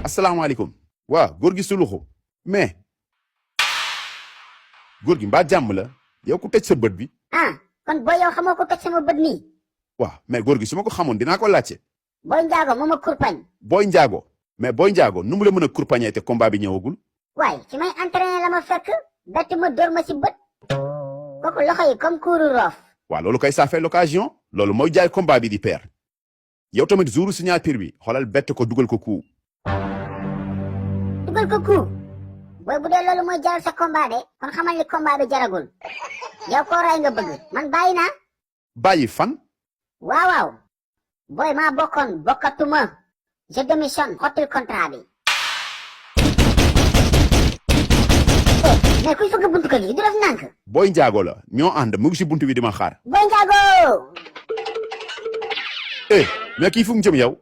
asalaamaaleykum waaw góor gi Souloukhou mais góor gi mbaa jàmm la yow ku tëj sa bët bi. kon booy yow xamoo ko tëj sama bët nii. waaw mais góor gi su ma ko xamoon dinaa ko laajte. booy njaago moo ma kurpañ. booy njaago mais booy njaago nu mu la mën a kurpañee te combat bi ñëwagul. waaye ci may entraîné la ma fekk bett ma dóor ma si bët kooku loxo yi comme kuuru roof. waaw loolu kay ça fait l'occasion loolu mooy jaay combat bi di père yow tamit jouru signature bi xoolal bett ko dugal ko coup. dugal ko coup booy bu dee loolu mooy jaral sa combat de kon xamal ni combat bi jaragul yow koo ray nga bëgg man bàyyi naa. bàyyi fan. waaw booy maa bokkoon bokkatuma je démissionne xottil contrat bi. mais kuy fëgg buntu kër gi du def nànk. booy njaago la ñoo ànd mu ngi si buntu bi di ma xaar. booy njaago. mais kii fu mu jëm yow.